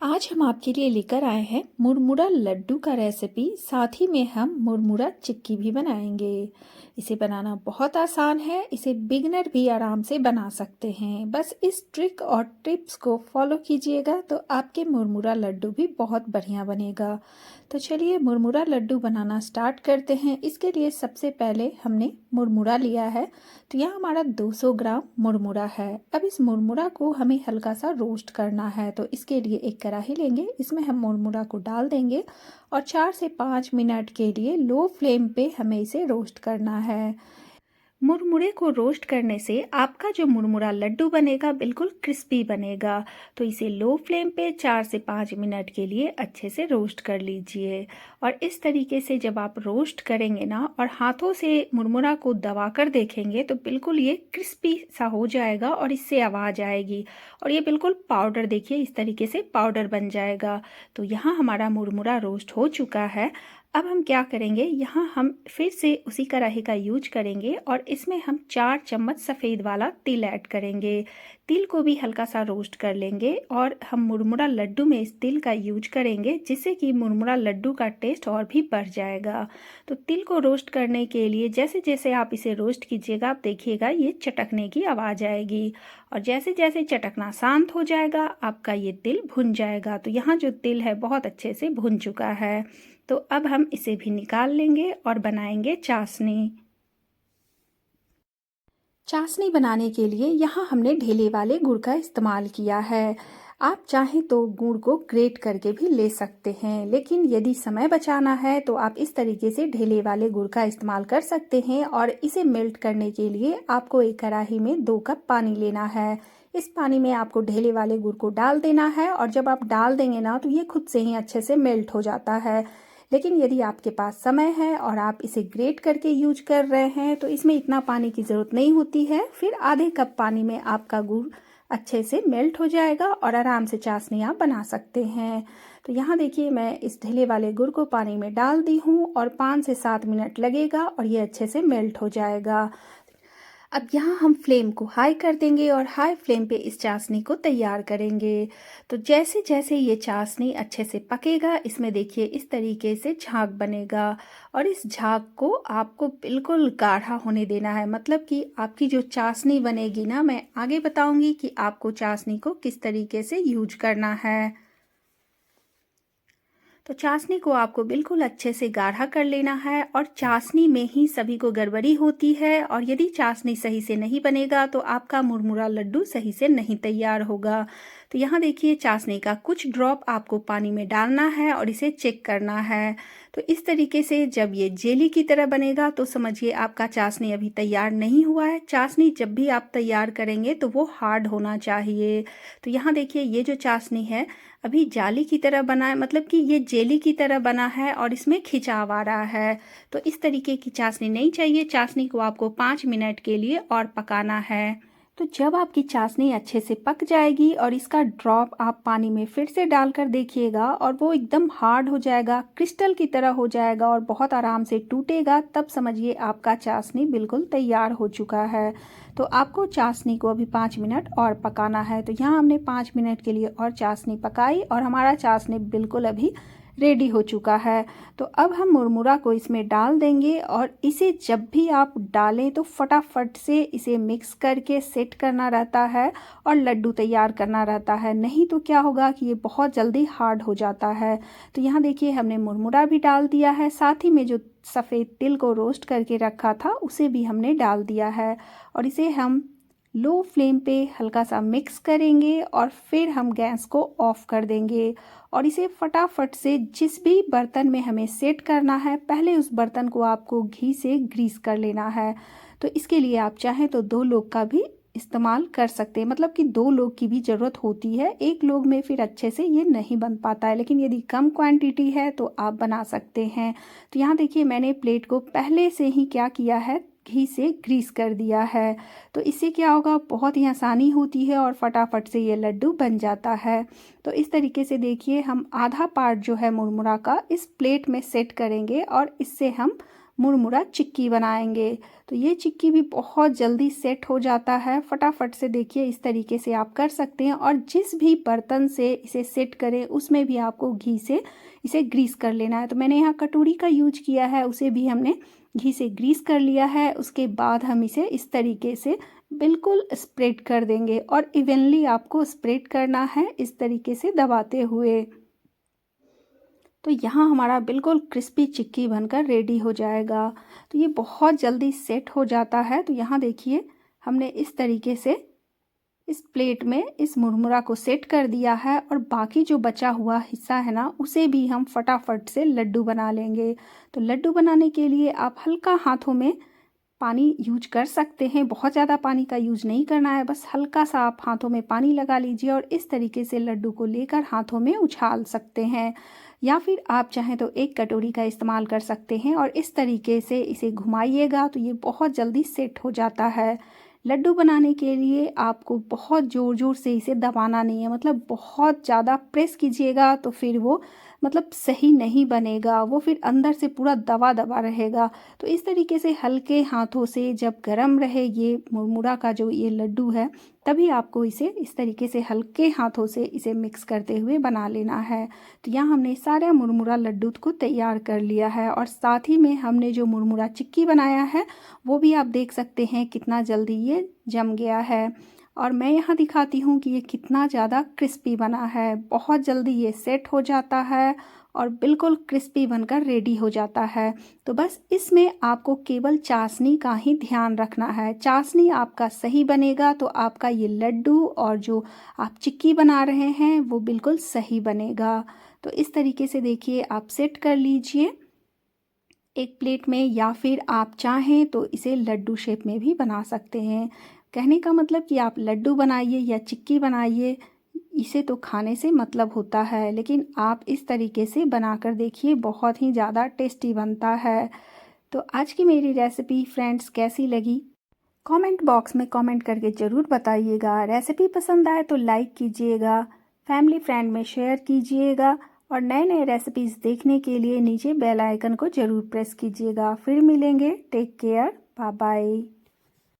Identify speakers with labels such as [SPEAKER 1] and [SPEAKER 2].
[SPEAKER 1] आज हम आपके लिए लेकर आए हैं मुरमुरा लड्डू का रेसिपी। साथ ही में हम मुरमुरा चिक्की भी बनाएंगे। इसे बनाना बहुत आसान है। इसे बिगनर भी आराम से बना सकते हैं। बस इस ट्रिक और टिप्स को फॉलो कीजिएगा तो आपके मुरमुरा लड्डू भी बहुत बढ़िया बनेगा। तो चलिए मुरमुरा लड्डू बनाना स्टार्ट करते हैं। इसके लिए सबसे पहले हमने मुरमुरा लिया है। तो यहाँ हमारा 200 ग्राम मुरमुरा है। अब इस मुरमुरा को हमें हल्का सा रोस्ट करना है। तो इसके लिए एक कढ़ाई लेंगे, इसमें हम मुरमुरा को डाल देंगे और 4 से 5 मिनट के लिए लो फ्लेम पे हमें इसे रोस्ट करना है। मुरमुरे को रोस्ट करने से आपका जो मुरमुरा लड्डू बनेगा बिल्कुल क्रिस्पी बनेगा। तो इसे लो फ्लेम पे 4 से 5 मिनट के लिए अच्छे से रोस्ट कर लीजिए। और इस तरीके से जब आप रोस्ट करेंगे ना और हाथों से मुरमुरा को दबाकर देखेंगे तो बिल्कुल ये क्रिस्पी सा हो जाएगा और इससे आवाज़ आएगी और ये बिल्कुल पाउडर, देखिए इस तरीके से पाउडर बन जाएगा। तो यहाँ हमारा मुरमुरा रोस्ट हो चुका है। अब हम क्या करेंगे, यहाँ हम फिर से उसी कढ़ाई का यूज करेंगे और इसमें हम 4 चम्मच सफ़ेद वाला तिल ऐड करेंगे। तिल को भी हल्का सा रोस्ट कर लेंगे और हम मुरमुरा लड्डू में इस तिल का यूज करेंगे जिससे कि मुरमुरा लड्डू का टेस्ट और भी बढ़ जाएगा। तो तिल को रोस्ट करने के लिए जैसे जैसे आप इसे रोस्ट कीजिएगा आप देखिएगा ये चटकने की आवाज़ आएगी और जैसे जैसे चटकना शांत हो जाएगा आपका ये तिल भुन जाएगा। तो यहाँ जो तिल है बहुत अच्छे से भुन चुका है। तो अब हम इसे भी निकाल लेंगे और बनाएंगे चाशनी। चाशनी बनाने के लिए यहाँ हमने ढेले वाले गुड़ का इस्तेमाल किया है। आप चाहें तो गुड़ को ग्रेट करके भी ले सकते हैं, लेकिन यदि समय बचाना है तो आप इस तरीके से ढेले वाले गुड़ का इस्तेमाल कर सकते हैं। और इसे मेल्ट करने के लिए आपको एक कढ़ाई में 2 कप पानी लेना है। इस पानी में आपको ढेले वाले गुड़ को डाल देना है और जब आप डाल देंगे ना तो ये खुद से ही अच्छे से मेल्ट हो जाता है। लेकिन यदि आपके पास समय है और आप इसे ग्रेट करके यूज कर रहे हैं तो इसमें इतना पानी की ज़रूरत नहीं होती है। फिर आधे कप पानी में आपका गुड़ अच्छे से मेल्ट हो जाएगा और आराम से चाशनी आप बना सकते हैं। तो यहाँ देखिए मैं इस ढेले वाले गुड़ को पानी में डाल दी हूँ और 5 से 7 मिनट लगेगा और ये अच्छे से मेल्ट हो जाएगा। अब यहाँ हम फ्लेम को हाई कर देंगे और हाई फ्लेम पे इस चाशनी को तैयार करेंगे। तो जैसे जैसे ये चाशनी अच्छे से पकेगा इसमें देखिए इस तरीके से झाग बनेगा और इस झाग को आपको बिल्कुल गाढ़ा होने देना है। मतलब कि आपकी जो चाशनी बनेगी ना, मैं आगे बताऊंगी कि आपको चाशनी को किस तरीके से यूज करना है। तो चाशनी को आपको बिल्कुल अच्छे से गाढ़ा कर लेना है और चाशनी में ही सभी को गड़बड़ी होती है और यदि चाशनी सही से नहीं बनेगा तो आपका मुरमुरा लड्डू सही से नहीं तैयार होगा। तो यहाँ देखिए चाशनी का कुछ ड्रॉप आपको पानी में डालना है और इसे चेक करना है। तो इस तरीके से जब ये जेली की तरह बनेगा तो समझिए आपका चाशनी अभी तैयार नहीं हुआ है। चाशनी जब भी आप तैयार करेंगे तो वो हार्ड होना चाहिए। तो यहाँ देखिए ये जो चाशनी है अभी जाली की तरह बना है, मतलब कि ये जेली की तरह बना है और इसमें खिंचाव आ रहा है। तो इस तरीके की चाशनी नहीं चाहिए। चाशनी को आपको 5 मिनट के लिए और पकाना है। तो जब आपकी चाशनी अच्छे से पक जाएगी और इसका ड्रॉप आप पानी में फिर से डालकर देखिएगा और वो एकदम हार्ड हो जाएगा, क्रिस्टल की तरह हो जाएगा और बहुत आराम से टूटेगा, तब समझिए आपका चाशनी बिल्कुल तैयार हो चुका है। तो आपको चाशनी को अभी 5 मिनट और पकाना है। तो यहाँ हमने 5 मिनट के लिए और चाशनी पकाई और हमारा चाशनी बिल्कुल अभी रेडी हो चुका है। तो अब हम मुरमुरा को इसमें डाल देंगे और इसे जब भी आप डालें तो फटाफट से इसे मिक्स करके सेट करना रहता है और लड्डू तैयार करना रहता है, नहीं तो क्या होगा कि ये बहुत जल्दी हार्ड हो जाता है। तो यहाँ देखिए हमने मुरमुरा भी डाल दिया है, साथ ही में जो सफ़ेद तिल को रोस्ट करके रखा था उसे भी हमने डाल दिया है और इसे हम लो फ्लेम पे हल्का सा मिक्स करेंगे और फिर हम गैस को ऑफ कर देंगे और इसे फटाफट से जिस भी बर्तन में हमें सेट करना है पहले उस बर्तन को आपको घी से ग्रीस कर लेना है। तो इसके लिए आप चाहें तो 2 लोग का भी इस्तेमाल कर सकते हैं, मतलब कि 2 लोग की भी ज़रूरत होती है। एक लोग में फिर अच्छे से ये नहीं बन पाता है, लेकिन यदि कम क्वांटिटी है तो आप बना सकते हैं। तो यहाँ देखिए मैंने प्लेट को पहले से ही क्या किया है, घी से ग्रीस कर दिया है। तो इससे क्या होगा, बहुत ही आसानी होती है और फटाफट से ये लड्डू बन जाता है। तो इस तरीके से देखिए हम आधा पार्ट जो है मुरमुरा का इस प्लेट में सेट करेंगे और इससे हम मुरमुरा चिक्की बनाएंगे। तो ये चिक्की भी बहुत जल्दी सेट हो जाता है। फटाफट से देखिए इस तरीके से आप कर सकते हैं, और जिस भी बर्तन से इसे सेट करें उसमें भी आपको घी से इसे ग्रीस कर लेना है। तो मैंने यहाँ कटोरी का यूज किया है, उसे भी हमने घी से ग्रीस कर लिया है। उसके बाद हम इसे इस तरीके से बिल्कुल स्प्रेड कर देंगे, और इवनली आपको स्प्रेड करना है इस तरीके से दबाते हुए। तो यहाँ हमारा बिल्कुल क्रिस्पी चिक्की बनकर रेडी हो जाएगा। तो ये बहुत जल्दी सेट हो जाता है। तो यहाँ देखिए हमने इस तरीके से इस प्लेट में इस मुरमुरा को सेट कर दिया है, और बाकी जो बचा हुआ हिस्सा है ना, उसे भी हम फटाफट से लड्डू बना लेंगे। तो लड्डू बनाने के लिए आप हल्का हाथों में पानी यूज कर सकते हैं, बहुत ज़्यादा पानी का यूज नहीं करना है, बस हल्का सा आप हाथों में पानी लगा लीजिए और इस तरीके से लड्डू को लेकर हाथों में उछाल सकते हैं। या फिर आप चाहें तो एक कटोरी का इस्तेमाल कर सकते हैं और इस तरीके से इसे घुमाइएगा तो ये बहुत जल्दी सेट हो जाता है। लड्डू बनाने के लिए आपको बहुत ज़ोर ज़ोर से इसे दबाना नहीं है, मतलब बहुत ज़्यादा प्रेस कीजिएगा तो फिर वो मतलब सही नहीं बनेगा, वो फिर अंदर से पूरा दबा दबा रहेगा। तो इस तरीके से हल्के हाथों से जब गरम रहे ये मुरमुरा का जो ये लड्डू है, तभी आपको इसे इस तरीके से हल्के हाथों से इसे मिक्स करते हुए बना लेना है। तो यहाँ हमने सारा मुरमुरा लड्डू को तैयार कर लिया है, और साथ ही में हमने जो मुरमुरा चिक्की बनाया है वो भी आप देख सकते हैं कितना जल्दी ये जम गया है। और मैं यहाँ दिखाती हूँ कि ये कितना ज़्यादा क्रिस्पी बना है। बहुत जल्दी ये सेट हो जाता है और बिल्कुल क्रिस्पी बनकर रेडी हो जाता है। तो बस इसमें आपको केवल चाशनी का ही ध्यान रखना है। चाशनी आपका सही बनेगा तो आपका ये लड्डू और जो आप चिक्की बना रहे हैं वो बिल्कुल सही बनेगा। तो इस तरीके से देखिए आप सेट कर लीजिए एक प्लेट में, या फिर आप चाहें तो इसे लड्डू शेप में भी बना सकते हैं। कहने का मतलब कि आप लड्डू बनाइए या चिक्की बनाइए, इसे तो खाने से मतलब होता है, लेकिन आप इस तरीके से बनाकर देखिए, बहुत ही ज़्यादा टेस्टी बनता है। तो आज की मेरी रेसिपी फ्रेंड्स कैसी लगी, कमेंट बॉक्स में कमेंट करके ज़रूर बताइएगा। रेसिपी पसंद आए तो लाइक कीजिएगा, फैमिली फ्रेंड में शेयर कीजिएगा, और नए नए रेसिपीज़ देखने के लिए नीचे बेल आइकन को ज़रूर प्रेस कीजिएगा। फिर मिलेंगे, टेक केयर, बाय बाय।